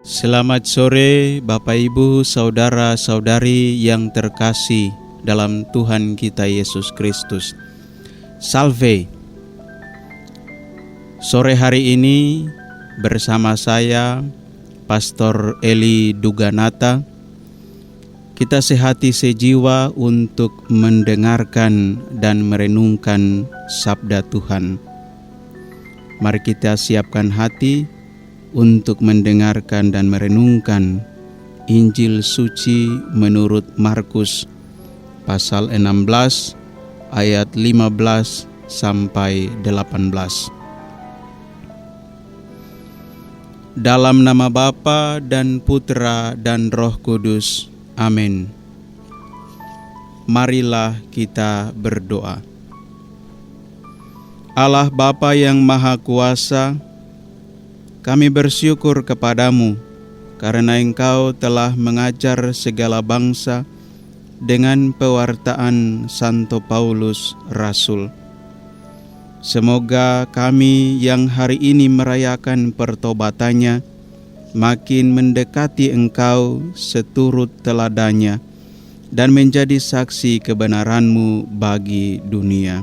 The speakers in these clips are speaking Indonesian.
Selamat sore Bapak Ibu, saudara-saudari yang terkasih dalam Tuhan kita Yesus Kristus. Salve. Sore hari ini bersama saya Pastor Eli Duganata, kita sehati sejiwa untuk mendengarkan dan merenungkan sabda Tuhan. Mari kita siapkan hati untuk mendengarkan dan merenungkan Injil suci menurut Markus pasal 16 ayat 15 sampai 18. Dalam nama Bapa dan Putra dan Roh Kudus. Amin. Marilah kita berdoa. Allah Bapa yang Maha Kuasa, kami bersyukur kepadamu karena Engkau telah mengajar segala bangsa dengan pewartaan Santo Paulus Rasul. Semoga kami yang hari ini merayakan pertobatannya makin mendekati Engkau seturut teladannya dan menjadi saksi kebenaran-Mu bagi dunia.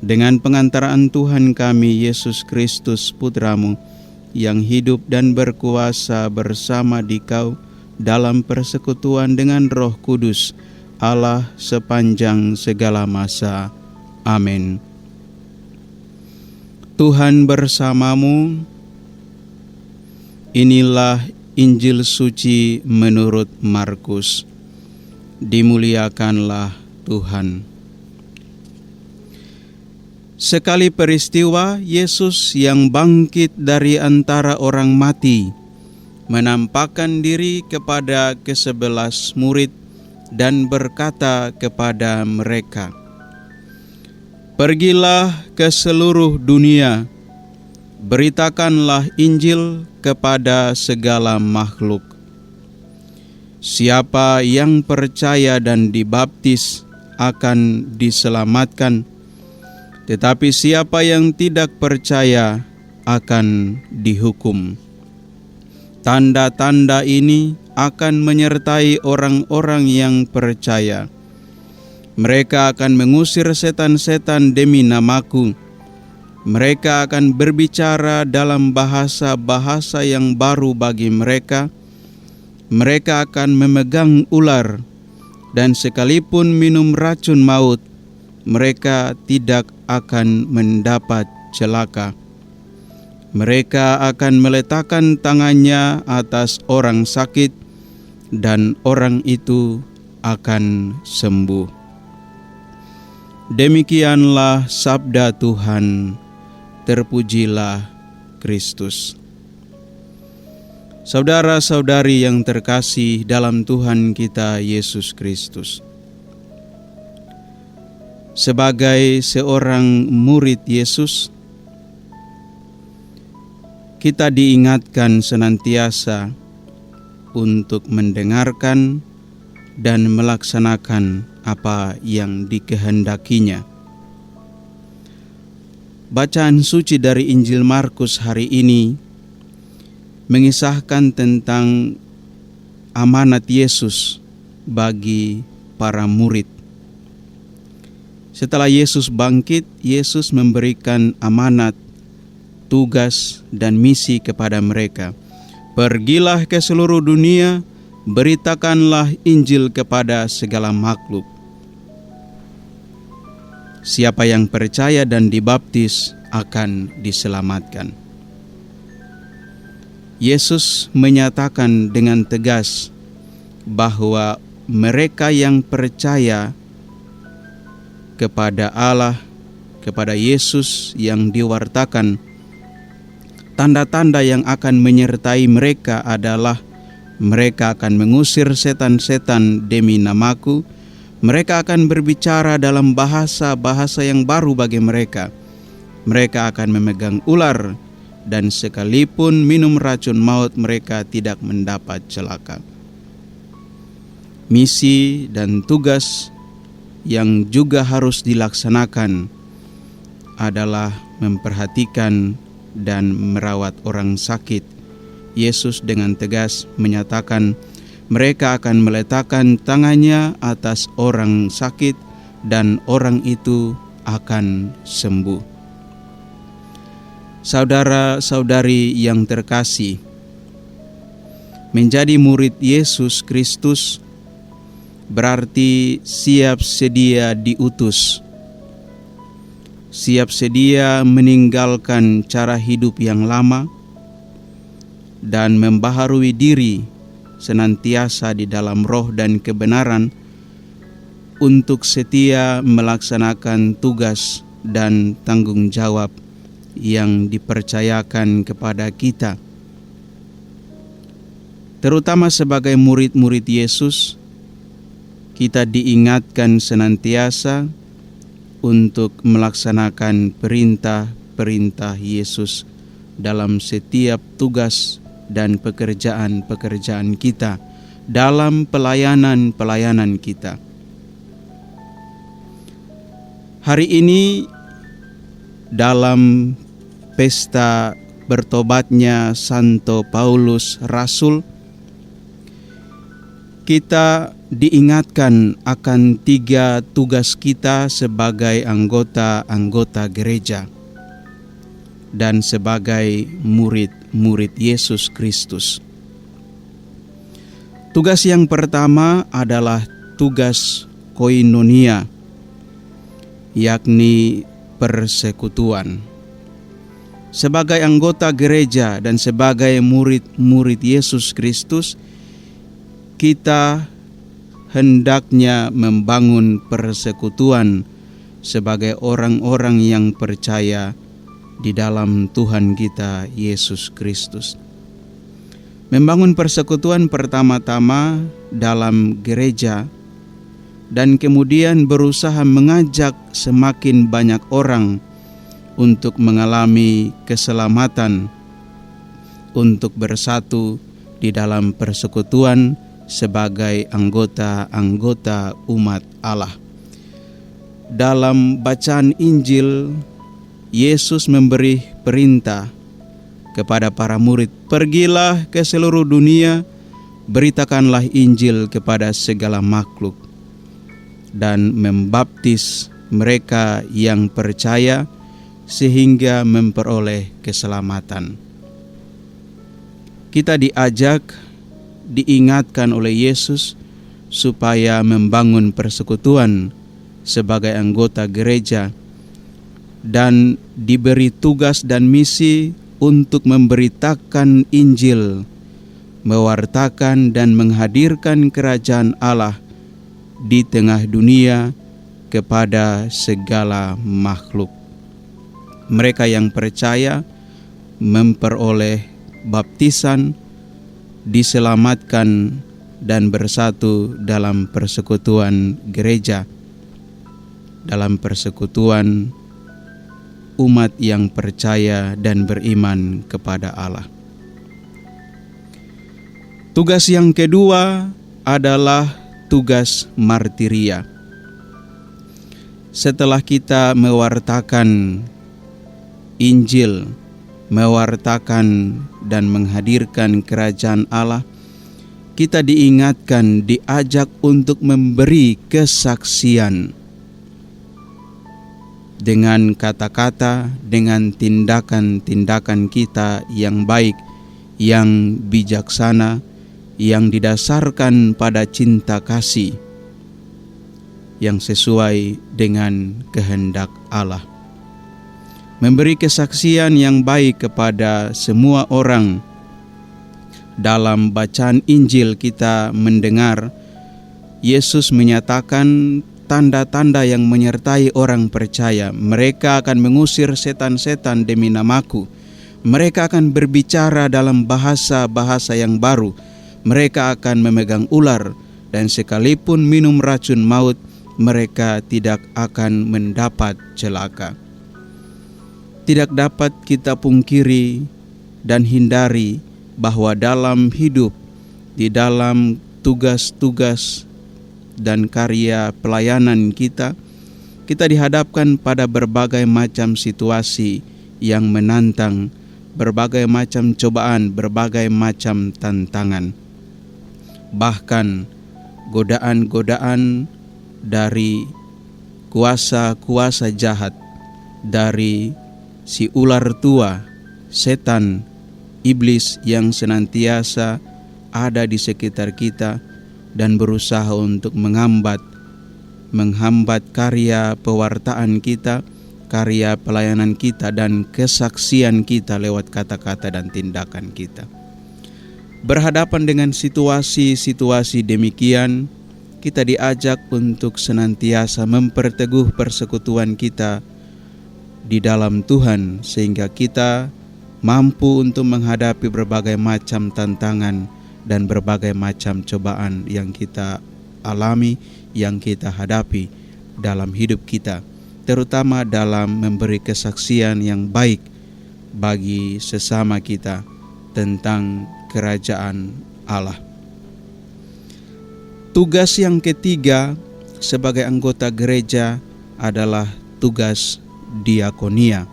Dengan pengantaraan Tuhan kami Yesus Kristus Putra-Mu, yang hidup dan berkuasa bersama Dikau dalam persekutuan dengan Roh Kudus, Allah sepanjang segala masa. Amin. Tuhan bersamamu. Inilah Injil suci menurut Markus. Dimuliakanlah Tuhan. Sekali peristiwa, Yesus yang bangkit dari antara orang mati menampakkan diri kepada ke-11 murid dan berkata kepada mereka, "Pergilah ke seluruh dunia, beritakanlah Injil kepada segala makhluk. Siapa yang percaya dan dibaptis akan diselamatkan, tetapi siapa yang tidak percaya akan dihukum. Tanda-tanda ini akan menyertai orang-orang yang percaya. Mereka akan mengusir setan-setan demi namaku. Mereka akan berbicara dalam bahasa-bahasa yang baru bagi mereka. Mereka akan memegang ular, dan sekalipun minum racun maut, mereka tidak akan mendapat celaka. Mereka akan meletakkan tangannya atas orang sakit, dan orang itu akan sembuh." Demikianlah sabda Tuhan. Terpujilah Kristus. Saudara-saudari yang terkasih dalam Tuhan kita Yesus Kristus, sebagai seorang murid Yesus, kita diingatkan senantiasa untuk mendengarkan dan melaksanakan apa yang dikehendakinya. Bacaan suci dari Injil Markus hari ini mengisahkan tentang amanat Yesus bagi para murid. Setelah Yesus bangkit, Yesus memberikan amanat, tugas, dan misi kepada mereka. "Pergilah ke seluruh dunia, beritakanlah Injil kepada segala makhluk. Siapa yang percaya dan dibaptis akan diselamatkan." Yesus menyatakan dengan tegas bahwa mereka yang percaya kepada Allah, kepada Yesus yang diwartakan, tanda-tanda yang akan menyertai mereka adalah mereka akan mengusir setan-setan demi namaku, mereka akan berbicara dalam bahasa-bahasa yang baru bagi mereka, mereka akan memegang ular, dan sekalipun minum racun maut mereka tidak mendapat celaka. Misi dan tugas yang juga harus dilaksanakan adalah memperhatikan dan merawat orang sakit Yesus dengan tegas menyatakan mereka akan meletakkan tangannya atas orang sakit dan orang itu akan sembuh. Saudara-saudari yang terkasih, menjadi murid Yesus Kristus berarti siap sedia diutus, siap sedia meninggalkan cara hidup yang lama dan membaharui diri senantiasa di dalam roh dan kebenaran untuk setia melaksanakan tugas dan tanggung jawab yang dipercayakan kepada kita. Terutama sebagai murid-murid Yesus, kita diingatkan senantiasa untuk melaksanakan perintah-perintah Yesus dalam setiap tugas dan pekerjaan-pekerjaan kita, dalam pelayanan-pelayanan kita. Hari ini dalam pesta bertobatnya Santo Paulus Rasul, kita diingatkan akan 3 tugas kita sebagai anggota-anggota gereja dan sebagai murid-murid Yesus Kristus. Tugas yang pertama adalah tugas koinonia, yakni persekutuan. Sebagai anggota gereja dan sebagai murid-murid Yesus Kristus, kita hendaknya membangun persekutuan sebagai orang-orang yang percaya di dalam Tuhan kita Yesus Kristus. Membangun persekutuan pertama-tama dalam gereja dan kemudian berusaha mengajak semakin banyak orang untuk mengalami keselamatan, untuk bersatu di dalam persekutuan sebagai anggota-anggota umat Allah. Dalam bacaan Injil, Yesus memberi perintah kepada para murid, "Pergilah ke seluruh dunia, beritakanlah Injil kepada segala makhluk, dan membaptis mereka yang percaya sehingga memperoleh keselamatan." Kita diingatkan oleh Yesus supaya membangun persekutuan sebagai anggota gereja dan diberi tugas dan misi untuk memberitakan Injil, mewartakan dan menghadirkan kerajaan Allah di tengah dunia kepada segala makhluk. Mereka yang percaya memperoleh baptisan, diselamatkan dan bersatu dalam persekutuan gereja, dalam persekutuan umat yang percaya dan beriman kepada Allah. Tugas yang kedua adalah tugas martiria. Setelah kita mewartakan Injil, mewartakan dan menghadirkan kerajaan Allah, kita diingatkan, diajak untuk memberi kesaksian dengan kata-kata, dengan tindakan-tindakan kita yang baik, yang bijaksana, yang didasarkan pada cinta kasih, yang sesuai dengan kehendak Allah. Memberi kesaksian yang baik kepada semua orang. Dalam bacaan Injil kita mendengar Yesus menyatakan tanda-tanda yang menyertai orang percaya. Mereka akan mengusir setan-setan demi namaku. Mereka akan berbicara dalam bahasa-bahasa yang baru. Mereka akan memegang ular, dan sekalipun minum racun maut, mereka tidak akan mendapat celaka. Tidak dapat kita pungkiri dan hindari bahwa dalam hidup, di dalam tugas-tugas dan karya pelayanan kita dihadapkan pada berbagai macam situasi yang menantang, berbagai macam cobaan, berbagai macam tantangan. Bahkan godaan-godaan dari kuasa-kuasa jahat, dari si ular tua, setan, iblis yang senantiasa ada di sekitar kita dan berusaha untuk menghambat karya pewartaan kita, karya pelayanan kita, dan kesaksian kita lewat kata-kata dan tindakan kita. Berhadapan dengan situasi-situasi demikian, kita diajak untuk senantiasa memperteguh persekutuan kita di dalam Tuhan, sehingga kita mampu untuk menghadapi berbagai macam tantangan dan berbagai macam cobaan yang kita alami, yang kita hadapi dalam hidup kita, terutama dalam memberi kesaksian yang baik bagi sesama kita tentang kerajaan Allah. Tugas yang ketiga sebagai anggota gereja adalah tugas diakonia,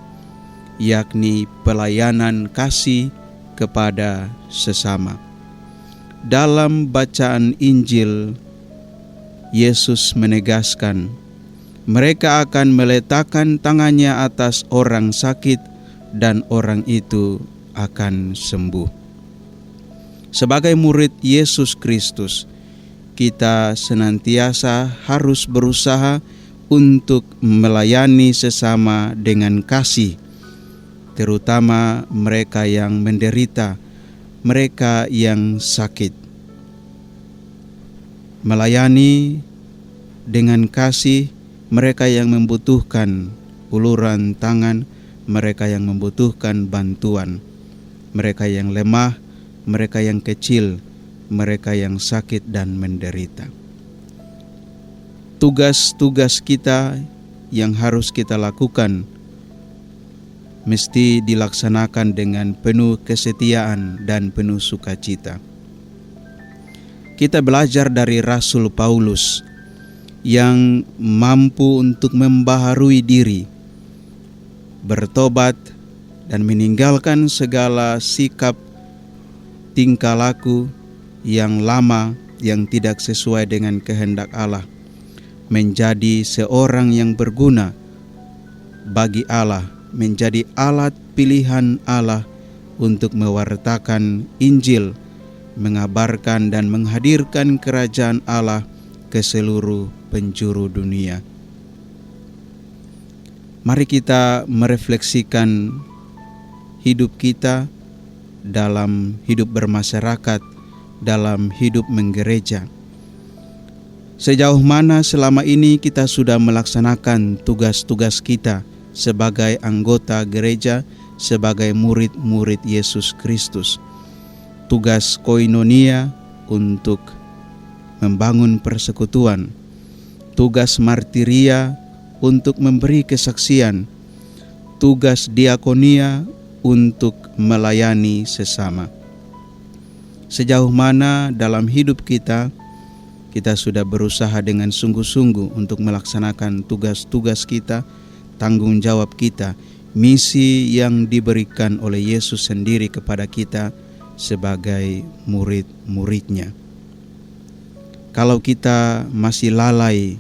yakni pelayanan kasih kepada sesama. Dalam bacaan Injil, Yesus menegaskan, mereka akan meletakkan tangannya atas orang sakit dan orang itu akan sembuh. Sebagai murid Yesus Kristus, kita senantiasa harus berusaha untuk melayani sesama dengan kasih, terutama mereka yang menderita, mereka yang sakit. Melayani dengan kasih mereka yang membutuhkan uluran tangan, mereka yang membutuhkan bantuan, mereka yang lemah, mereka yang kecil, mereka yang sakit dan menderita. Tugas-tugas kita yang harus kita lakukan mesti dilaksanakan dengan penuh kesetiaan dan penuh sukacita. Kita belajar dari Rasul Paulus yang mampu untuk membaharui diri, bertobat, dan meninggalkan segala sikap tingkah laku yang lama yang tidak sesuai dengan kehendak Allah, menjadi seorang yang berguna bagi Allah, menjadi alat pilihan Allah untuk mewartakan Injil, mengabarkan dan menghadirkan kerajaan Allah ke seluruh penjuru dunia. Mari kita merefleksikan hidup kita dalam hidup bermasyarakat, dalam hidup menggereja. Sejauh mana selama ini kita sudah melaksanakan tugas-tugas kita sebagai anggota gereja, sebagai murid-murid Yesus Kristus. Tugas koinonia untuk membangun persekutuan, tugas martiria untuk memberi kesaksian, tugas diakonia untuk melayani sesama. Sejauh mana dalam hidup kita sudah berusaha dengan sungguh-sungguh untuk melaksanakan tugas-tugas kita, tanggung jawab kita, misi yang diberikan oleh Yesus sendiri kepada kita sebagai murid-muridnya. Kalau kita masih lalai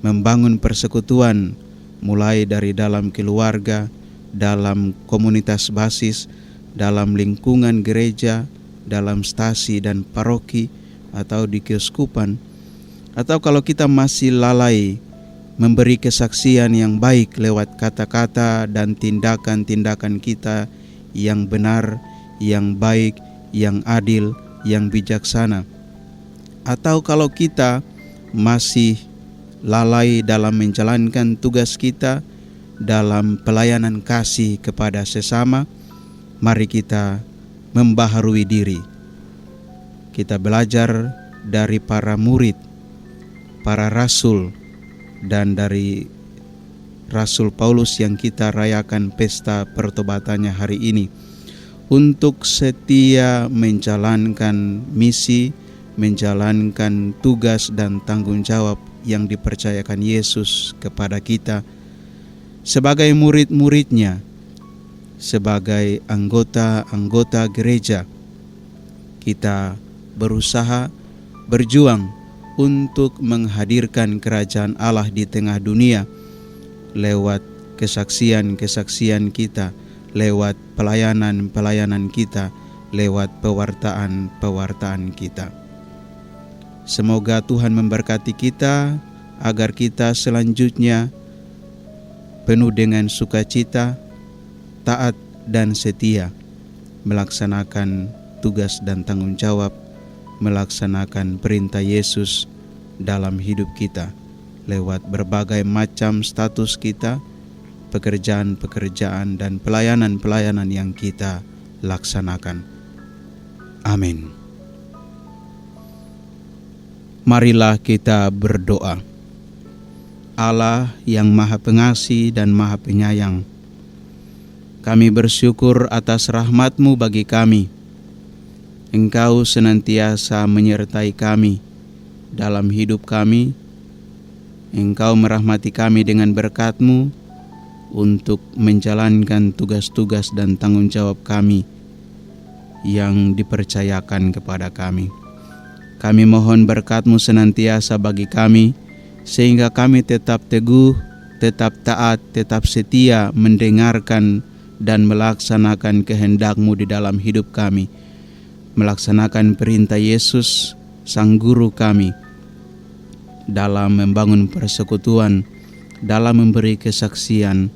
membangun persekutuan, mulai dari dalam keluarga, dalam komunitas basis, dalam lingkungan gereja, dalam stasi dan paroki, atau di keuskupan, atau kalau kita masih lalai memberi kesaksian yang baik lewat kata-kata dan tindakan-tindakan kita yang benar, yang baik, yang adil, yang bijaksana, atau kalau kita masih lalai dalam menjalankan tugas kita dalam pelayanan kasih kepada sesama, mari kita membaharui diri. Kita belajar dari para murid, para rasul, dan dari Rasul Paulus yang kita rayakan pesta pertobatannya hari ini, untuk setia menjalankan misi, menjalankan tugas dan tanggung jawab yang dipercayakan Yesus kepada kita sebagai murid-muridnya. sebagai anggota-anggota gereja, kita berusaha berjuang untuk menghadirkan kerajaan Allah di tengah dunia lewat kesaksian-kesaksian kita, lewat pelayanan-pelayanan kita, lewat pewartaan-pewartaan kita. Semoga Tuhan memberkati kita agar kita selanjutnya penuh dengan sukacita, taat dan setia melaksanakan tugas dan tanggung jawab, melaksanakan perintah Yesus dalam hidup kita lewat berbagai macam status kita, pekerjaan-pekerjaan dan pelayanan-pelayanan yang kita laksanakan. Amin. Marilah kita berdoa. Allah yang Maha Pengasih dan Maha Penyayang, kami bersyukur atas rahmat-Mu bagi kami. Engkau senantiasa menyertai kami dalam hidup kami. Engkau merahmati kami dengan berkat-Mu untuk menjalankan tugas-tugas dan tanggung jawab kami yang dipercayakan kepada kami. Kami mohon berkat-Mu senantiasa bagi kami, sehingga kami tetap teguh, tetap taat, tetap setia mendengarkan dan melaksanakan kehendak-Mu di dalam hidup kami, melaksanakan perintah Yesus, Sang Guru kami, dalam membangun persekutuan, dalam memberi kesaksian,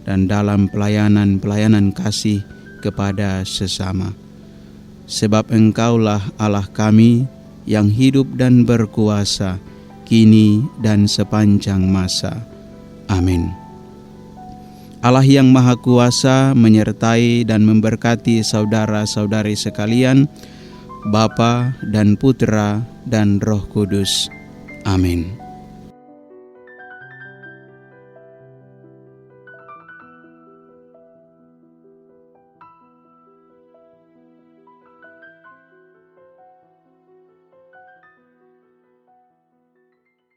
dan dalam pelayanan-pelayanan kasih kepada sesama. Sebab Engkaulah Allah kami yang hidup dan berkuasa, kini dan sepanjang masa. Amin. Allah yang Maha Kuasa menyertai dan memberkati saudara-saudari sekalian, Bapa dan Putra dan Roh Kudus. Amin.